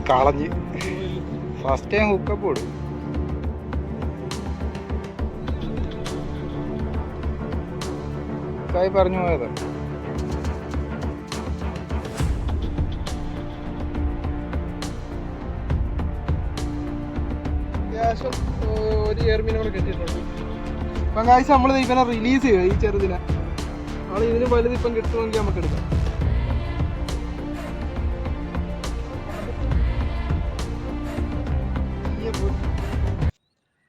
കളഞ്ഞ് first time hookup ഇടും. പറഞ്ഞു പോയത് അത്യാവശ്യം ഒരു ഏർമീനെ കൂടെ കെട്ടിയിട്ടുണ്ട്. ഇപ്പം കാഴ്ച നമ്മൾ ഇവനെ റിലീസ് ചെയ്യുക, ഈ ചെറുതിനെ. നമ്മൾ ഇതിന് വലുത് ഇപ്പം കിട്ടുമെങ്കിൽ നമുക്ക് എടുക്കാം.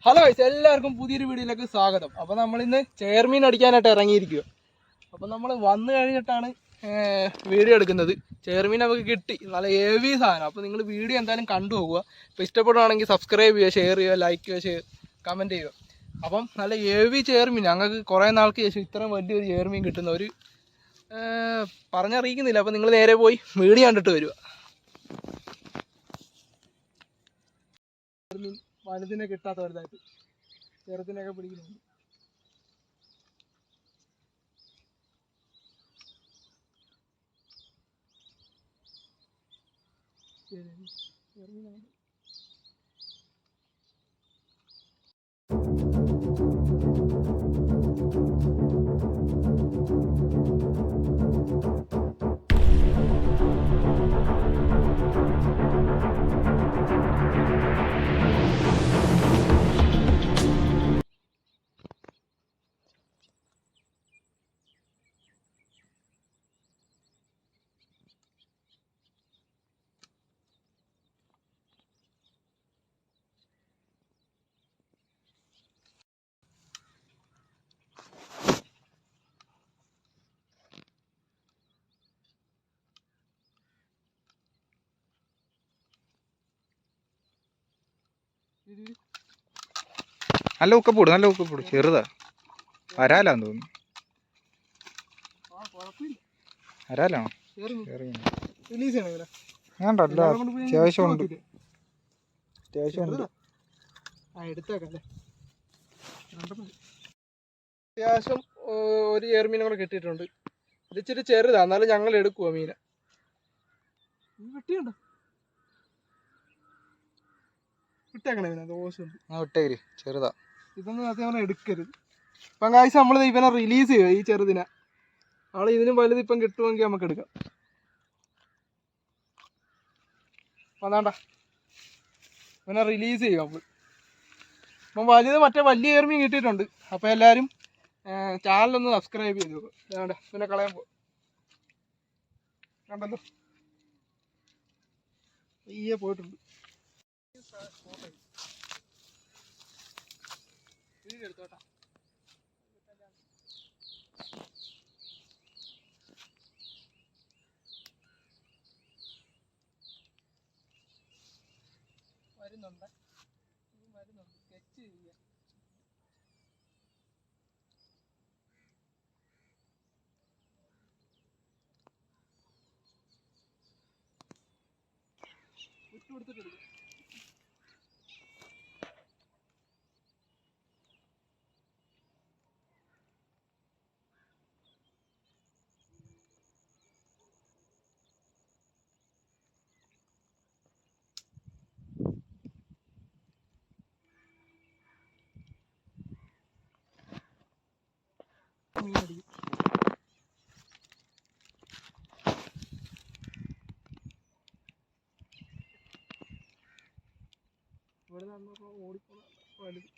ഹലോ ഗൈസ്, എല്ലാവർക്കും പുതിയൊരു വീഡിയോയിലേക്ക് സ്വാഗതം. അപ്പോൾ നമ്മളിന്ന് ചെയർമീൻ അടിക്കാനായിട്ട് ഇറങ്ങിയിരിക്കുക. അപ്പോൾ നമ്മൾ വന്നു കഴിഞ്ഞിട്ടാണ് വീഡിയോ എടുക്കുന്നത്. ചെയർമീൻ നമുക്ക് കിട്ടി, നല്ല ഹെവി സാധനം. അപ്പോൾ നിങ്ങൾ വീഡിയോ എന്തായാലും കണ്ടു പോകുക. അപ്പോൾ ഇഷ്ടപ്പെടുകയാണെങ്കിൽ സബ്സ്ക്രൈബ് ചെയ്യുക, ഷെയർ ചെയ്യുക, ലൈക്ക് ചെയ്യുക, കമൻറ്റ് ചെയ്യുക. അപ്പം നല്ല ഹെവി ചെയർമീൻ, ഞങ്ങൾക്ക് കുറേ നാൾക്ക് ശേഷം ഇത്രയും വലിയൊരു ചെയർമീൻ കിട്ടുന്ന ഒരു പറഞ്ഞറിയിക്കുന്നില്ല. അപ്പോൾ നിങ്ങൾ നേരെ പോയി വീഡിയോ കണ്ടിട്ട് വരിക. വലുതിനെ കിട്ടാത്ത വലുതായിട്ട് ചെറുതിനെയൊക്കെ പിടിക്കുന്നുണ്ട്. നല്ല ഉക്കപ്പോടും, നല്ല ഉക്കപ്പോടും. ചെറുതാ, വരാലാന്ന് തോന്നുന്നു. വരാലാണോ? വേണ്ടല്ല, അത്യാവശ്യമുണ്ട്, അത്യാവശ്യമുണ്ട്. അത്യാവശ്യം ഒരു ചെയർമീനെ കൂടെ കിട്ടിയിട്ടുണ്ട്. ഇത് ഇച്ചിരി ചെറുതാ, എന്നാലും ഞങ്ങൾ എടുക്കുവോ മീനെ. വെട്ടിയുണ്ടോ? വിട്ടേക്കണേ, ദോഷമുണ്ട്. വിട്ടേര്, ചെറുതാ. ഇതൊന്നും അത്യാവശ്യം എടുക്കരുത്. ഇപ്പം കാഴ്ച നമ്മൾ ഇവനെ റിലീസ് ചെയ്യുക, ഈ ചെറുതിനെ. ആൾ ഇതിനും വലുത് ഇപ്പം കിട്ടുമെങ്കിൽ നമുക്ക് എടുക്കാം. വന്നാണ്ട ഇവനെ റിലീസ് ചെയ്യും. അപ്പം വലുത് മറ്റേ വലിയ ചെയർമീൻ കിട്ടിയിട്ടുണ്ട്. അപ്പോൾ എല്ലാവരും ചാനലൊന്ന് സബ്സ്ക്രൈബ് ചെയ്തു. വേണ്ട പിന്നെ കളയാൻ പോകും. കണ്ടല്ലോ, ഈയെ പോയിട്ടുണ്ട്. എടുത്തോട്ടാ, വരുന്നുണ്ട്, സ്കെച്ച് ചെയ്യുക. വിട്ടുകൊടുത്തിട്ടെടുക്കും. മീനടിക്കും. ഇവിടെ നടന്നപ്പോൾ ഓടിപ്പോണ വലുത്.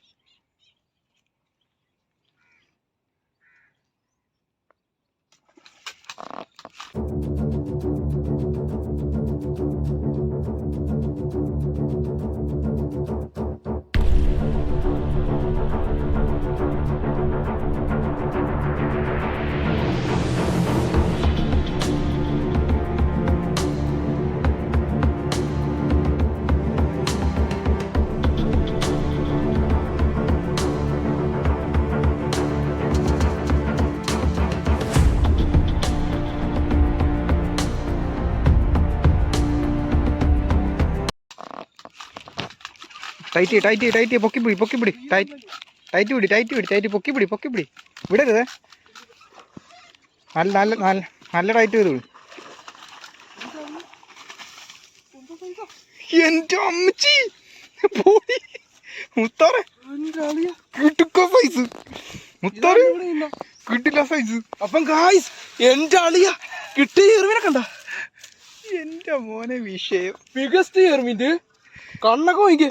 ടൈറ്റ് ടൈറ്റ് ടൈറ്റ് പൊക്കി പിടി ടൈറ്റ് പൊക്കി പിടി വിടരുതേ. നല്ല നല്ല നല്ല നല്ല ടൈറ്റ് ചെയ്ത് വിടും. എന്റെ അമ്മച്ചി മുത്താറെ കിട്ടുക്കോ സൈസ്. മുത്താറെ കിട്ടില്ല സൈസ്. അപ്പം ഗായ്സ് എന്റെ അളിയ കിട്ടിയ ചെറുമീനെ കണ്ട. എന്റെ മോനെ വിഷയം ബിഗസ്റ്റ് ചെറുമീൻ്റെ കണ്ണൊക്കെ നോക്കിയേ.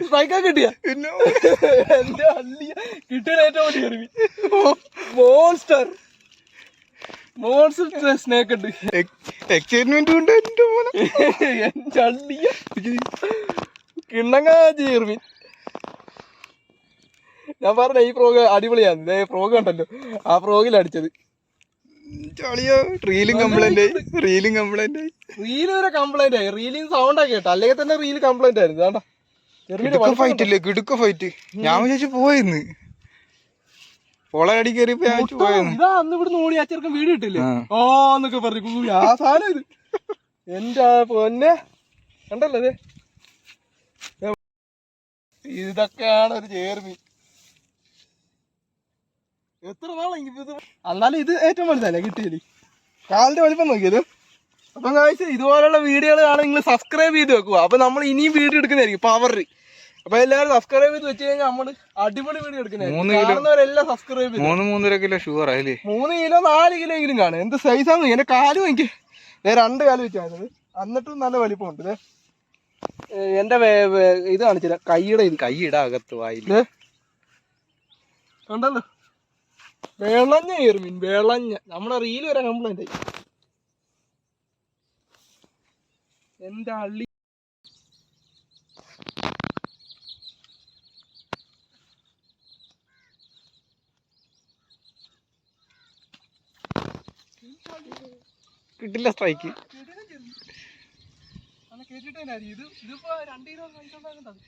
സ്ട്രൈക്കാ കിട്ടിയ എന്റെ അള്ളിയ കിട്ടിയ ഏറ്റവും വലിയ ചെറുമീൻ മോൺസ്റ്റർ സ്നേക്ക് ഉണ്ട്. എക്സൈറ്റ്മെന്റ് ഉണ്ട് എന്റെ മോനെ. എന്റെ അള്ളിയ കിണ്ണങ്ങ ചെറുമീൻ. ഞാൻ പറഞ്ഞ ഈ ഫ്രോഗ് അടിപൊളിയാണ്. ഫ്രോഗ് ഉണ്ടല്ലോ ആ ഫ്രോഗിൽ അടിച്ചത്. റീലും കംപ്ലൈന്റ് ആയി. റീല് വരെ കംപ്ലൈന്റ് ആയി. റീലിന് സൗണ്ട് ഒക്കെ കേട്ടോ. അല്ലെങ്കിൽ തന്നെ റീല് കംപ്ലൈന്റ് ആയിരുന്നു. വേണ്ട ഫൈറ്റ് ഇല്ലേ കിടുക്ക ഫൈറ്റ്. ഞാൻ വിചാരിച്ചു പോയെന്ന് പൊളയടി കയറിയപ്പോ ഞാൻ പോയെന്ന്. ഇതാ അന്ന് ഇവിടുന്ന് ഓടി അച്ചർക്കും വീട് കിട്ടില്ലേ ഓ എന്നൊക്കെ പറഞ്ഞു. ആ സാധനം ഇത് എന്റെ പൊന്നെ കണ്ടല്ലോ ഇത്. ഇതൊക്കെയാണ് ഒരു ചേർമീൻ. എത്ര നാളെങ്കിൽ ഇത്. എന്നാലും ഇത് ഏറ്റവും വലുതല്ലേ കിട്ടിയല്ലേ. കാലിന്റെ വലിപ്പം നോക്കിയത്. അപ്പം കാഴ്ച ഇതുപോലുള്ള വീഡിയോകൾ കാണാൻ നിങ്ങൾ സബ്സ്ക്രൈബ് ചെയ്ത് വെക്കുക. അപ്പൊ നമ്മൾ ഇനിയും വീഡിയോ എടുക്കുന്നതായിരിക്കും പവർ. അപ്പൊ എല്ലാവരും സബ്സ്ക്രൈബ് ചെയ്ത് വെച്ച് കഴിഞ്ഞാൽ നമ്മള് അടിപൊളി വീഡിയോ എടുക്കുന്നവരെല്ലാം സബ്സ്ക്രൈബ് ചെയ്ത്. 3-3.5 കിലോ ഷുഗർ ആയില്ലേ. 3 കിലോ 4 കിലോ എങ്കിലും കാണും. എന്ത് സൈസാന്ന്. എന്റെ കാലും എനിക്ക് 2 കാലം വെച്ചായിരുന്നത്. എന്നിട്ടും നല്ല വലിപ്പമുണ്ട്. എന്റെ ഇത് കാണിച്ചില്ല കൈയുടെ ഇത്. കൈയിടാ അകത്ത് വായില്ല കണ്ടല്ലോ. വെളഞ്ഞ ചെറുമീൻ വെളഞ്ഞ. നമ്മുടെ റീല് വരെ കംപ്ലൈന്റ് ആയി. എന്റെ അള്ളി കിട്ടില്ല സ്ട്രൈക്ക്. ഇതിപ്പോ 2 കിലോ കഴിച്ചോണ്ടാകുന്നത്.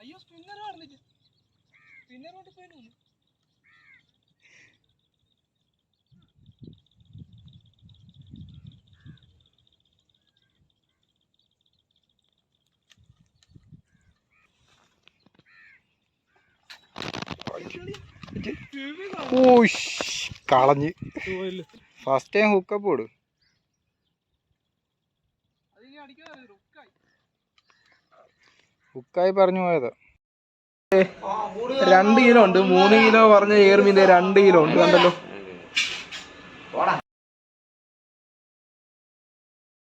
അയ്യോ സ്പിന്നർ നടന്നില്ല. സ്പിന്നറോട്ട് പോയി. കളഞ്ഞ് ഫസ്റ്റ് ടൈം ഹുക്കപ്പ് കൊടു. ഹുക്കായി പറഞ്ഞു പോയതാ. 2 കിലോ ഉണ്ട്. 3 കിലോ പറഞ്ഞ ഏർമീൻ്റെ 2 കിലോ ഉണ്ട്. കണ്ടല്ലോ.